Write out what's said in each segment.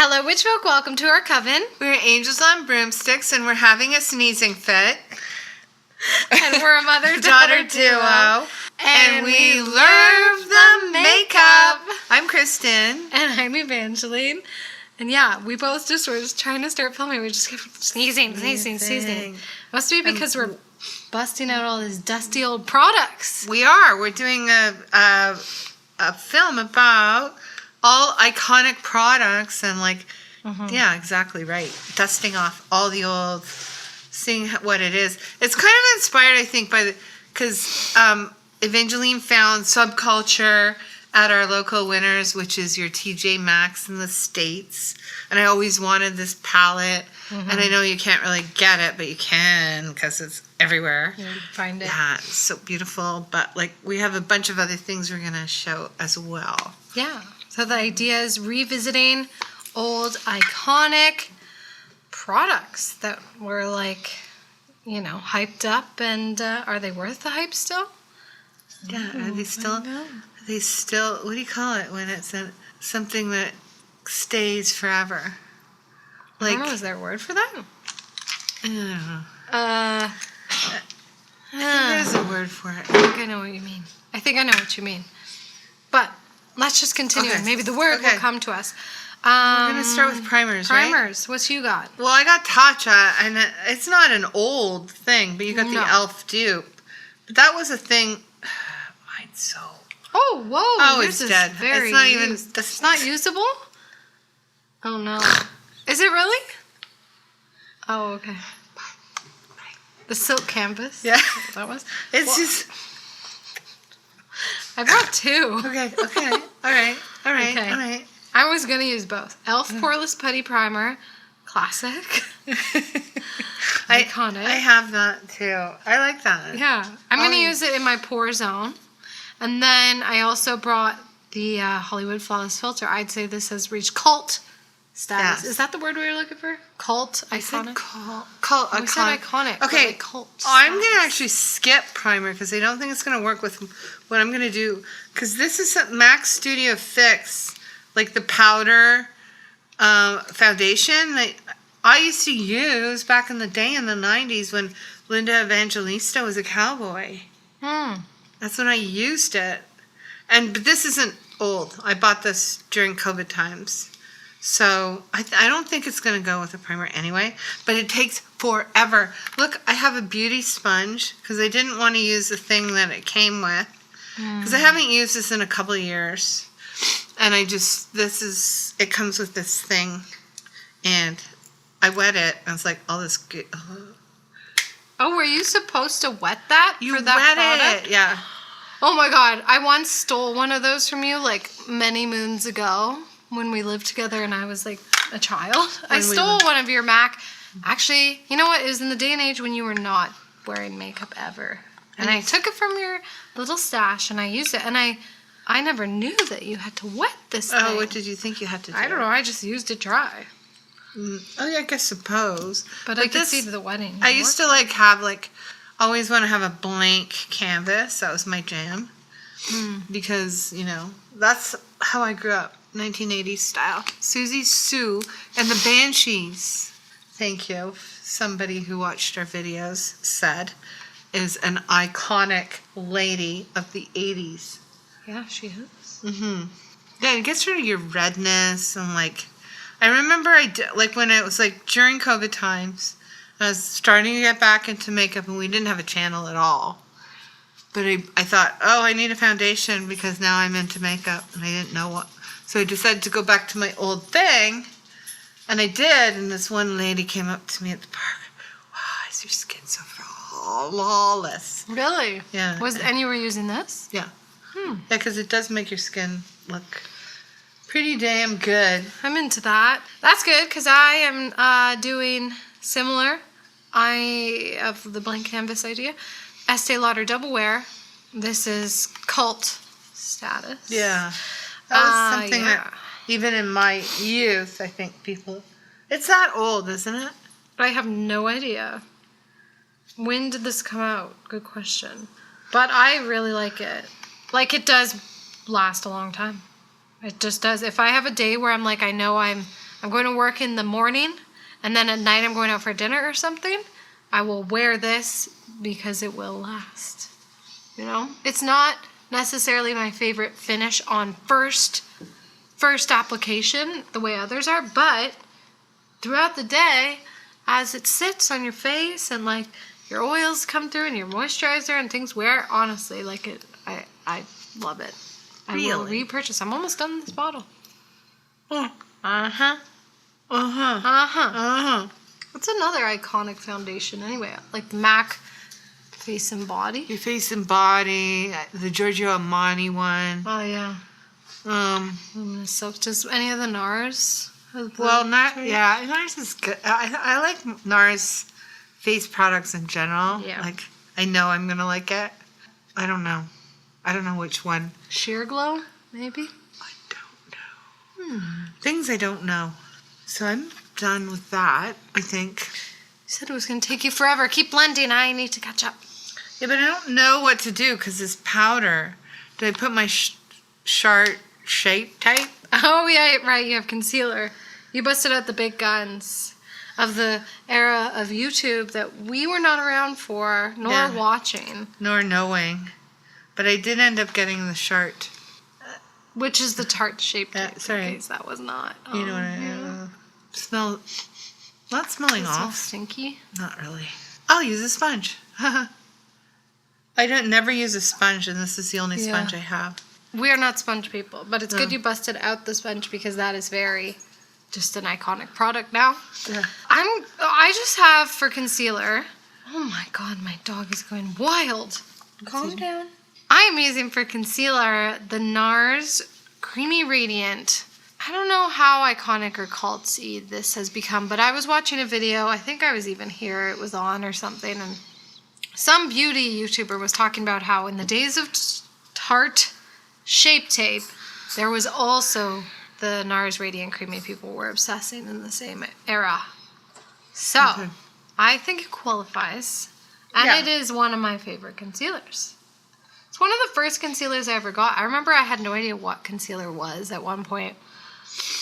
Hello, witch folk. Welcome to our coven. We're angels on broomsticks, and we're having a sneezing fit. And we're a mother-daughter duo. And we love the makeup. I'm Kristen. And I'm Evangeline. And yeah, we both just were just trying to start filming. We just kept sneezing. Must be because we're busting out all these dusty old products. We are. We're doing a film about all iconic products and yeah, exactly right. Dusting off all the old, seeing what it is. It's kind of inspired, I think, because Evangeline found Subculture at our local Winners, which is your TJ Maxx in the States. And I always wanted this palette. Mm-hmm. And I know you can't really get it, but you can because it's everywhere. You can find it. Yeah, it's so beautiful. But we have a bunch of other things we're going to show as well. Yeah. So the idea is revisiting old iconic products that were hyped up, and are they worth the hype still? Yeah, are they still, what do you call it when it's something that stays forever? I don't know, is there a word for that? I don't know. I think there's a word for it. I think I know what you mean. But let's just continue. Okay. Maybe the word will come to us. We're going to start with primers, right? Primers. What you got? Well, I got Tatcha, and it's not an old thing, but you got the e.l.f. dupe. But that was a thing. Mine's so... Oh, whoa. Oh, it's dead. Very it's not used. even... It's not usable? Oh, no. Is it really? Oh, okay. The silk canvas? Yeah. That was? It's just... I brought two. Okay. All right. I was going to use both. e.l.f. Poreless Putty Primer. Classic. Iconic. I have that too. I like that. Yeah. I'm going to use it in my pore zone. And then I also brought the Hollywood Flawless Filter. I'd say this has reached cult status. Yes. Is that the word we were looking for? Cult? Iconic? Cult. We said iconic. Okay. Cult I'm going to actually skip primer because I don't think it's going to work with what I'm going to do. Because this is a MAC Studio Fix, the powder foundation that I used to use back in the day in the 90s when Linda Evangelista was a cowboy. That's when I used it. But this isn't old. I bought this during COVID times. So I don't think it's going to go with a primer anyway. But it takes forever. Look, I have a beauty sponge because I didn't want to use the thing that it came with. Because I haven't used this in a couple of years. And it comes with this thing. And I wet it. And it's all this good. Oh, were you supposed to wet that for that wet product? It, yeah. Oh my God, I once stole one of those from you many moons ago when we lived together and I was a child. I stole one of your MAC. Actually, you know what? It was in the day and age when you were not wearing makeup ever. And I took it from your little stash and I used it. And I never knew that you had to wet this thing. Oh, what did you think you had to do? I don't know. I just used it dry. Oh, yeah, I suppose. But I could see the wetting. I used to always want to have a blank canvas. That was my jam. Because, that's how I grew up. 1980s style. Susie Sue and the Banshees. Thank you. Somebody who watched our videos said is an iconic lady of the 80s. Yeah, she is. Yeah, it gets rid of your redness and I remember when it was during COVID times, I was starting to get back into makeup and we didn't have a channel at all. But I thought, I need a foundation because now I'm into makeup and I didn't know what. So I decided to go back to my old thing and I did. And this one lady came up to me at the park. Wow, is your skin so flawless? Really? Yeah. And you were using this? Yeah. Yeah, because it does make your skin look pretty damn good. I'm into that. That's good because I am doing similar. I have the blank canvas idea. Estée Lauder Double Wear. This is cult status. Yeah. That was something that even in my youth, I think it's that old, isn't it? I have no idea. When did this come out? Good question. But I really like it. It does last a long time. It just does. If I have a day where I'm I know I'm I'm going to work in the morning, and then at night I'm going out for dinner or something, I will wear this because it will last. You know? It's not necessarily my favorite finish on first application, the way others are, but throughout the day, as it sits on your face and like your oils come through and your moisturizer and things wear, honestly, like I love it. I will repurchase. I'm almost done with this bottle. Oh. What's another iconic foundation anyway? Like the MAC Face and Body. Your Face and Body, the Giorgio Armani one. Oh yeah. So does any of the Nars? Well, Nars is good. I like Nars face products in general. Yeah. Like, I know I'm gonna like it. I don't know which one. Sheer Glow, maybe? I don't know. Things I don't know. So I'm done with that, I think. You said it was going to take you forever. Keep blending. I need to catch up. Yeah, but I don't know what to do because this powder. Did I put my Tarte Shape Tape? Oh, yeah, right. You have concealer. You busted out the big guns of the era of YouTube that we were not around for, nor watching. Nor knowing. But I did end up getting the Tarte. Which is the Tarte Shape Tape. Sorry. In case that was not. You know what I smell. Not smelling It off. smells stinky. Not really. I'll use a sponge. I never use a sponge, and this is the only sponge I have. We are not sponge people, but it's good you busted out the sponge because that is very just an iconic product now. Yeah. I just have for concealer. Oh my god, my dog is going wild. Calm down. I am using for concealer the Nars Creamy Radiant. I don't know how iconic or culty this has become, but I was watching a video. I think I was even here. It was on or something, and some beauty YouTuber was talking about how in the days of Tarte Shape Tape, there was also the Nars Radiant Creamy. People were obsessing in the same era. So, I think it qualifies, and it is one of my favorite concealers. It's one of the first concealers I ever got. I remember I had no idea what concealer was at one point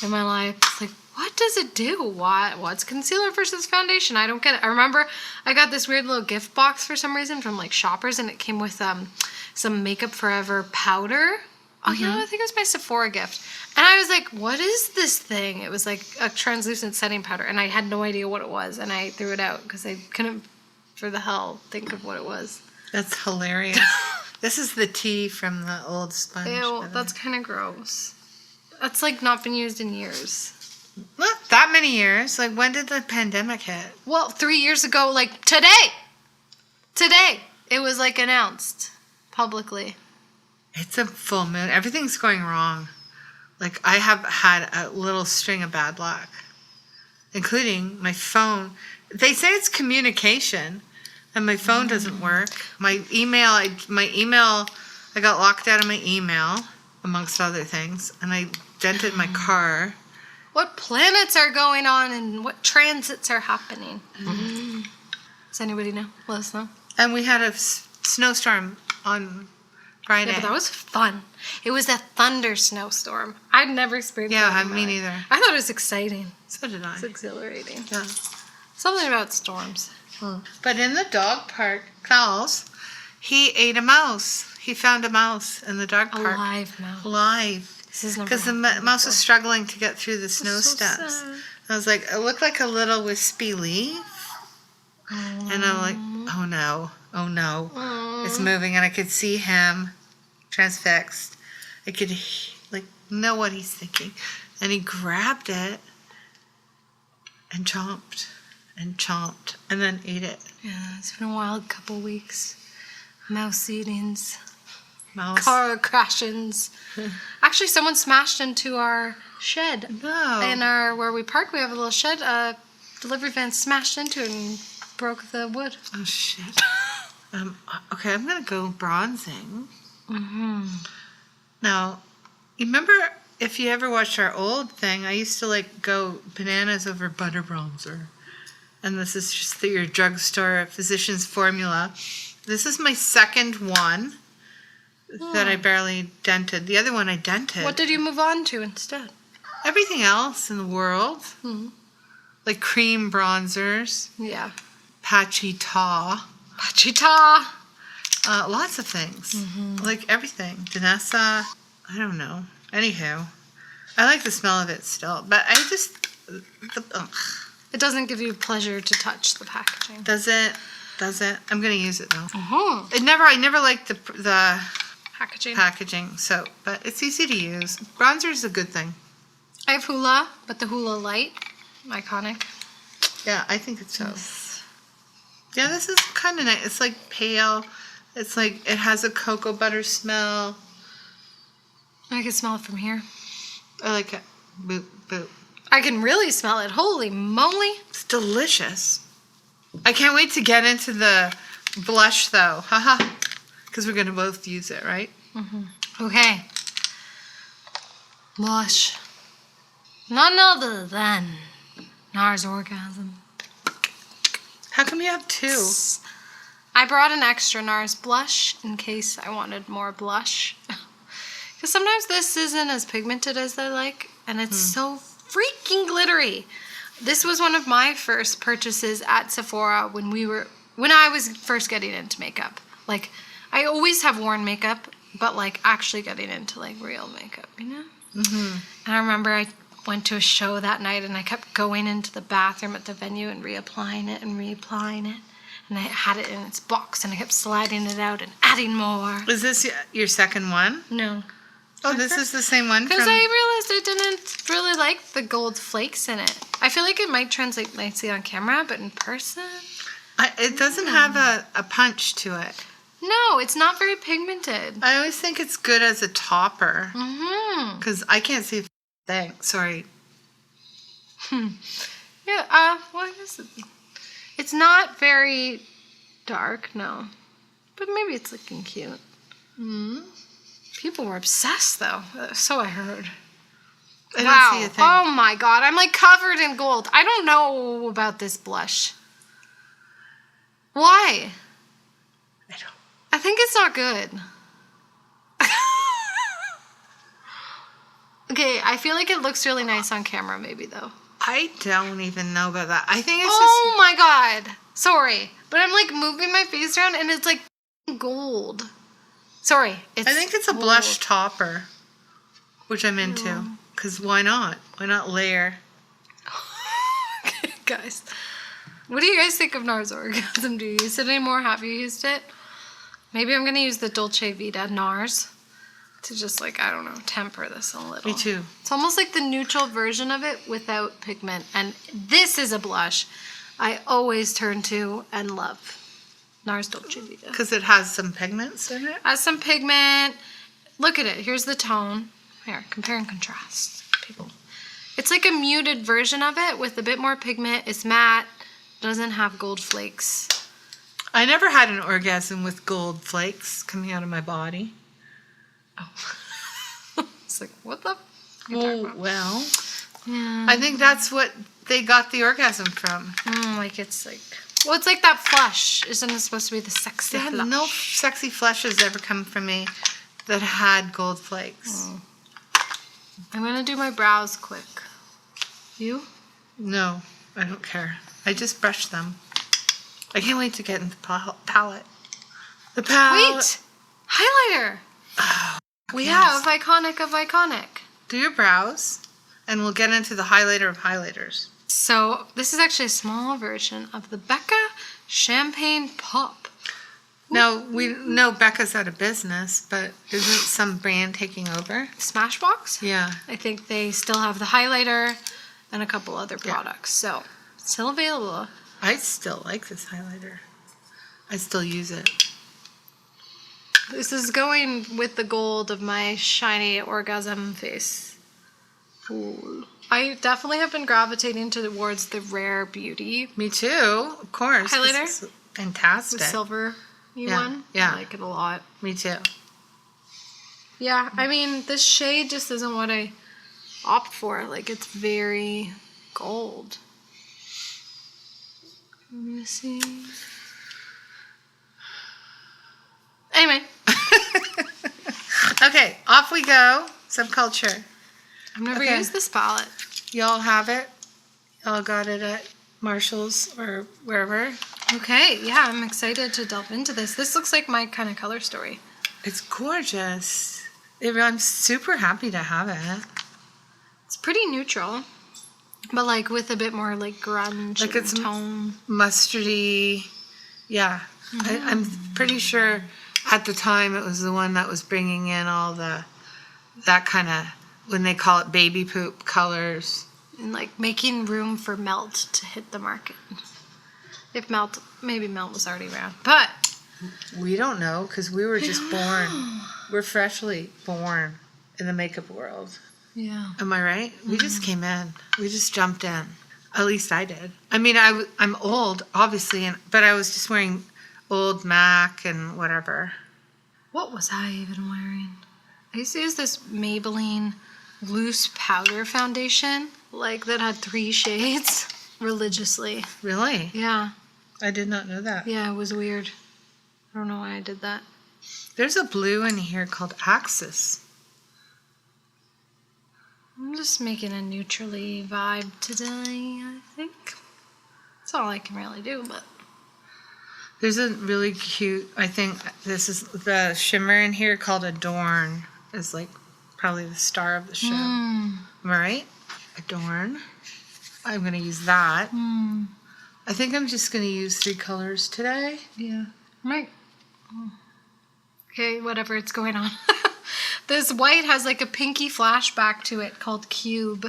in my life. It's like, what does it do? What's concealer versus foundation? I don't get it. I remember I got this weird little gift box for some reason from like Shoppers, and it came with some Makeup Forever powder. Oh, you know, I think it was my Sephora gift. And I was like, what is this thing? It was like a translucent setting powder, and I had no idea what it was, and I threw it out because I couldn't, for the hell, think of what it was. That's hilarious. This is the tea from the old sponge. Ew, that's kind of gross. That's like not been used in years. Not that many years. Like, when did the pandemic hit? Well, 3 years ago, like today. Today. It was like announced publicly. It's a full moon. Everything's going wrong. Like, I have had a little string of bad luck, including my phone. They say it's communication, and my phone doesn't work. My email, I got locked out of my email, amongst other things, and I dented my car. What planets are going on and what transits are happening? Does anybody know? Let us know. And we had a snowstorm on Friday. Yeah, but that was fun. It was a thunder snowstorm. I'd never experienced that. Yeah, me neither. I thought it was exciting. So did I. It's exhilarating. Yeah. Something about storms. But in the dog park, Klaus, he ate a mouse. He found a mouse in the dog park. Alive mouse. Alive. Because the mouse was struggling to get through the snow steps. Sad. I was like, it looked like a little wispy leaf. And I'm like, oh no. It's moving, and I could see him transfixed. I could know what he's thinking. And he grabbed it and chomped and then ate it. Yeah, it's been a wild couple weeks. Mouse eatings. Mouse. Car crashings. Actually, someone smashed into our shed. No. In where we park, we have a little shed. A delivery van smashed into it and broke the wood. Oh, shit. Okay, I'm going to go bronzing. Now, you remember if you ever watched our old thing, I used to go bananas over butter bronzer. And this is just your drugstore physician's formula. This is my second one that I barely dented. The other one I dented. What did you move on to instead? everything else in the world, like cream bronzers, Yeah. patchy tar, lots of things, like everything. Danessa, I don't know. Anywho, I like the smell of it still, but I just, It doesn't give you pleasure to touch the packaging. does it? I'm gonna use it though. Mm-hmm. I never liked the Packaging. so, but it's easy to use. Bronzer is a good thing. I have Hoola, but the Hoola Light, iconic. Yeah, I think it's so. Yeah, this is kind of nice. It's like pale. It's like it has a cocoa butter smell. I can smell it from here. I like it. Boop, boop. I can really smell it. Holy moly. It's delicious. I can't wait to get into the blush though. Haha. Because we're going to both use it, right? Okay. Blush. None other than Nars Orgasm. How come you have two? I brought an extra Nars blush in case I wanted more blush. Because sometimes this isn't as pigmented as I like, and it's so freaking glittery. This was one of my first purchases at Sephora when I was first getting into makeup. Like, I always have worn makeup, but like actually getting into like real makeup, you know? And I remember I went to a show that night and I kept going into the bathroom at the venue and reapplying it. And I had it in its box and I kept sliding it out and adding more. Is this your second one? No. Oh, this is the same one? Because I realized I didn't really like the gold flakes in it. I feel like it might translate nicely on camera, but in person? It doesn't have a punch to it. No, it's not very pigmented. I always think it's good as a topper. Mm-hmm. Because I can't see a thing. Sorry. Yeah, well, I guess it's not very dark, no. But maybe it's looking cute. People were obsessed, though. So I heard. I don't see a thing. Oh my god, I'm like covered in gold. I don't know about this blush. Why? I don't. I think it's not good. Okay, I feel like it looks really nice on camera, maybe, though. I don't even know about that. I think it's Oh my god. Sorry. But I'm like moving my face around and it's like gold. Sorry. I think it's a blush topper, which I'm into. Because why not? Why not layer? Okay, guys. What do you guys think of Nars Orgasm? Do you use it anymore? Have you used it? Maybe I'm going to use the Dolce Vita Nars to just like, I don't know, temper this a little. Me too. It's almost like the neutral version of it without pigment. And this is a blush I always turn to and love. Nars Dolce Vita. Because it has some pigments in it? Has some pigment. Look at it. Here's the tone. Here, compare and contrast, people. It's like a muted version of it with a bit more pigment. It's matte. Doesn't have gold flakes. I never had an orgasm with gold flakes coming out of my body. Oh. It's like, what the? Well, Yeah. I think that's what they got the orgasm from. Like it's like, well, it's like that flush. Isn't it supposed to be the sexy Yeah, flush? no sexy flushes ever come from me that had gold flakes. I'm gonna do my brows quick. You? No, I don't care. I just brush them. I can't wait to get into the palette. The palette. Wait! Highlighter! Oh, We yes. have Iconic of Iconic. Do your brows, and we'll get into the highlighter of highlighters. So, this is actually a small version of the Becca Champagne Pop. Now, we know Becca's out of business, but isn't some brand taking over? Smashbox? Yeah. I think they still have the highlighter and a couple other products. So, still available. I still like this highlighter. I still use it. This is going with the gold of my shiny orgasm face. Ooh. I definitely have been gravitating towards the Rare Beauty Me too, of course. highlighter. This is fantastic. The silver one. yeah. I like it a lot. Me too. Yeah, I mean, this shade just isn't what I opt for. Like, it's very gold. Let me see. Anyway. Okay, off we go. Subculture. I've never Okay. used this palette. Y'all have it? Y'all got it at Marshall's or wherever? Okay, yeah, I'm excited to delve into this. This looks like my kind of color story. It's gorgeous. I'm super happy to have it. It's pretty neutral, but like with a bit more like grunge Like and it's tone. Mustardy. Yeah. I'm pretty sure at the time it was the one that was bringing in all that kind of, when they call it baby poop colors. And like making room for Melt to hit the market. If maybe Melt was already around. But We don't know because we were just born. We're freshly born in the makeup world. yeah. Am I right? We just came in. We just jumped in. At least I did. I mean, I'm old, obviously, but I was just wearing old MAC and whatever. What was I even wearing? I used to use this Maybelline loose powder foundation, like that had 3 shades religiously. Really? Yeah. I did not know that. Yeah, it was weird. I don't know why I did that. There's a blue in here called Axis. I'm just making a neutrally vibe today, I think. That's all I can really do, but There's a really cute, I think this is the shimmer in here called Adorn. Is like probably the star of the show. Am I right? Adorn. I'm going to use that. I think I'm just going to use 3 colors today. yeah. Right. Okay, whatever, it's going on. This white has like a pinky flashback to it called Cube.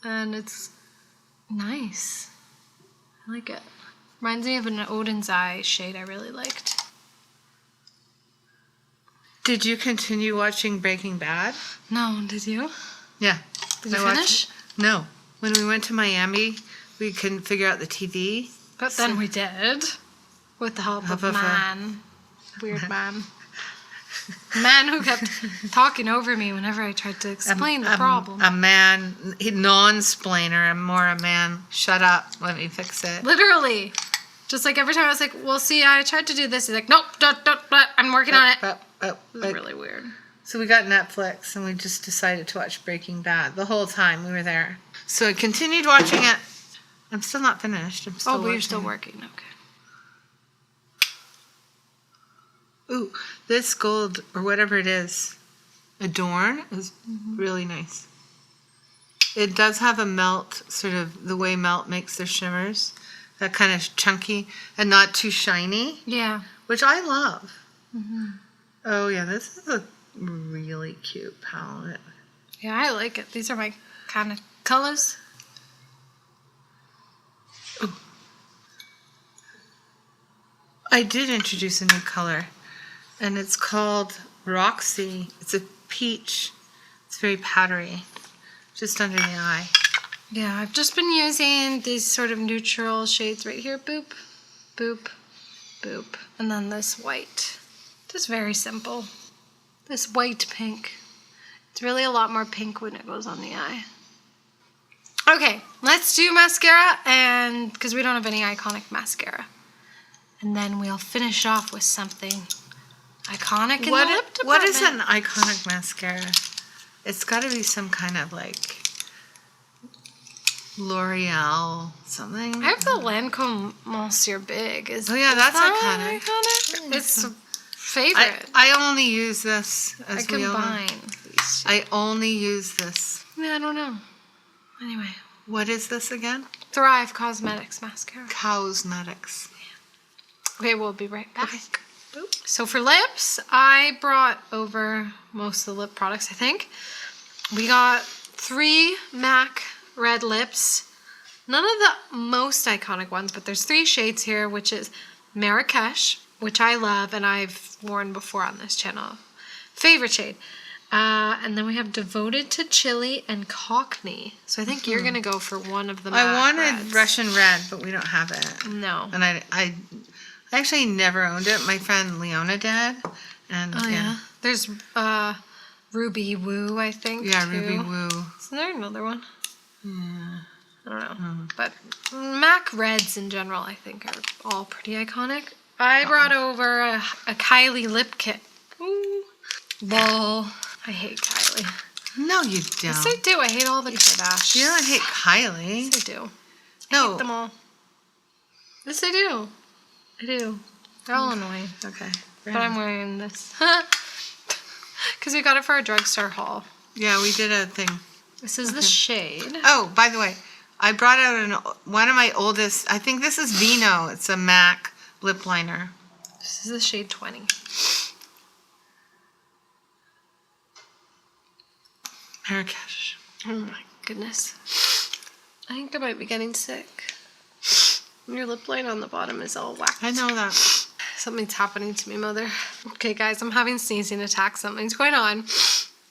And it's nice. I like it. Reminds me of an Odin's Eye shade I really liked. Did you continue watching Breaking Bad? No, did you? Yeah. Did you I watched finish? it. No. When we went to Miami, we couldn't figure out the TV. But then we did. With the help of man. Weird man. Man who kept talking over me whenever I tried to explain the problem. A man, non-splainer. I'm more a man. Shut up. Let me fix it. Literally. Just like every time I was like, well, see, I tried to do this. He's like, nope, don't, I'm working on it. It was really weird. So we got Netflix and we just decided to watch Breaking Bad the whole time we were there. So I continued watching it. I'm still not finished. I'm still Oh, but you're watching still it. working. Okay. Ooh, this gold or whatever it is, Adorn, is really nice. It does have a Melt, sort of the way Melt makes their shimmers. That kind of chunky and not too shiny, Yeah. which I love. Oh, yeah, this is a really cute palette. Yeah, I like it. These are my kind of colors. I did introduce a new color, and it's called Roxy. It's a peach. It's very powdery, just under the eye. Yeah, I've just been using these sort of neutral shades right here. Boop, boop, boop. And then this white. Just very simple. This white pink. It's really a lot more pink when it goes on the eye. Okay, let's do mascara, and because we don't have any iconic mascara. And then we'll finish off with something iconic in the lip department. What is an iconic mascara? It's got to be some kind of like L'Oreal something. I have the Lancome Monsieur Big. Oh yeah, that's that iconic. It's a favorite. I only use this as I we all know. combine these two. I only use this. Yeah, I don't know. Anyway, What is this again? Thrive Cosmetics mascara. Cosmetics. Okay, we'll be right back. So for lips, I brought over most of the lip products, I think. We got 3 MAC red lips. None of the most iconic ones, but there's 3 shades here, which is Marrakesh, which I love and I've worn before on this channel. Favorite shade. And then we have Devoted to Chili and Cockney. So I think you're going to go for one of the MAC I wanted reds. Russian red, but we don't have it. No. And I actually never owned it. My friend Leona did. And Oh, yeah. There's Ruby Woo, I think, Yeah, too. Ruby Woo. Is there another one? Yeah. I don't know. But MAC reds in general, I think, are all pretty iconic. I brought over a Kylie lip kit. Ooh. Lol. I hate Kylie. No, you don't. Yes, I do. I hate all the Kardashians. You don't hate Kylie. Yes, I do. No. I hate them all. Yes, I do. I do. They're all annoying. Okay. But I'm wearing this. Because we got it for our drugstore haul. Yeah, we did a thing. This is the shade. Oh, by the way, I brought out one of my oldest. I think this is Vino. It's a MAC lip liner. This is the shade 20. Marrakesh. Oh my goodness. I think I might be getting sick. Your lip line on the bottom is all whacked. I know that. Something's happening to me, Mother. Okay, guys, I'm having sneezing attacks. Something's going on.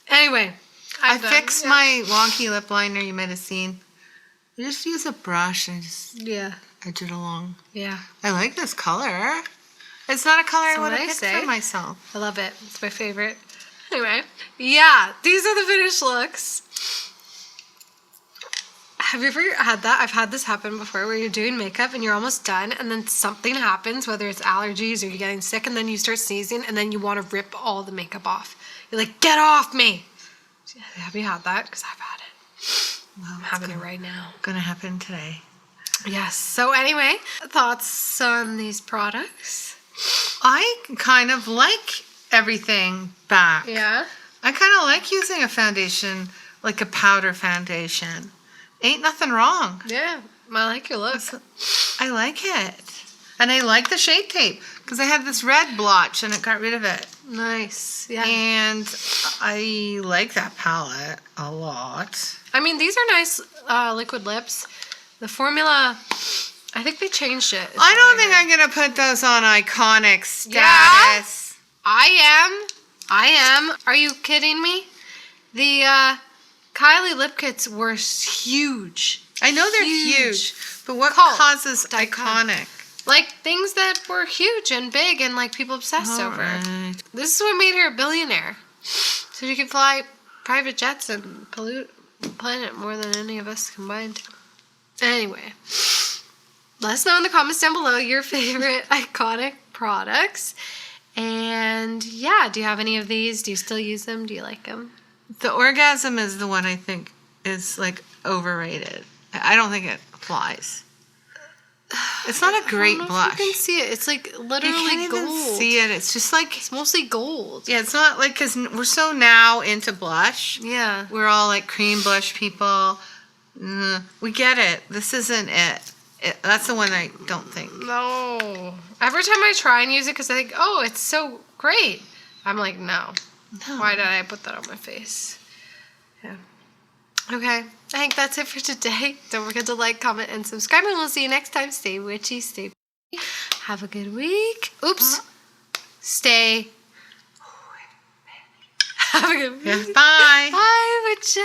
Anyway. I fixed my wonky lip liner you might have seen. I just use a brush and just edge it along. Yeah. I like this color. It's not a color I would have picked for myself. I love it. It's my favorite. Anyway, yeah, these are the finished looks. Have you ever had that? I've had this happen before where you're doing makeup and you're almost done and then something happens, whether it's allergies or you're getting sick, and then you start sneezing and then you want to rip all the makeup off. You're like, get off me. Have you had that? Because I've had it. Well, I'm having it right now. Gonna happen today. Yes. So anyway, thoughts on these products? I kind of like everything back. Yeah. I kind of like using a foundation, like a powder foundation. Ain't nothing wrong. Yeah. I like your look. I like it. And I like the Shape Tape because I had this red blotch and it got rid of it. Nice. Yeah. And I like that palette a lot. I mean, these are nice liquid lips. The formula, I think they changed it. I don't think I'm going to put those on iconic status. Yeah, I am. Are you kidding me? The Kylie lip kits were huge. I know they're huge, but what Cult. causes iconic? Like things that were huge and big and like people obsessed over. Right. This is what made her a billionaire. So she could fly private jets and pollute the planet more than any of us combined. Anyway, let us know in the comments down below your favorite iconic products. And yeah, do you have any of these? Do you still use them? Do you like them? The Orgasm is the one I think is like overrated. I don't think it flies. It's not a great blush. You can see it. It's like literally you can't gold. even see it. It's just like It's mostly gold. yeah. It's not like because we're so now into blush. Yeah. We're all like cream blush people. We get it. This isn't it. That's the one I don't think. No. Every time I try and use it because I think, oh, it's so great. I'm like, no. Why did I put that on my face? Yeah. Okay. I think that's it for today. Don't forget to like, comment, and subscribe. And we'll see you next time. Stay witchy. Stay pretty. Have a good week. Oops. Stay. Have a good week. Yeah. Bye. Bye, witches.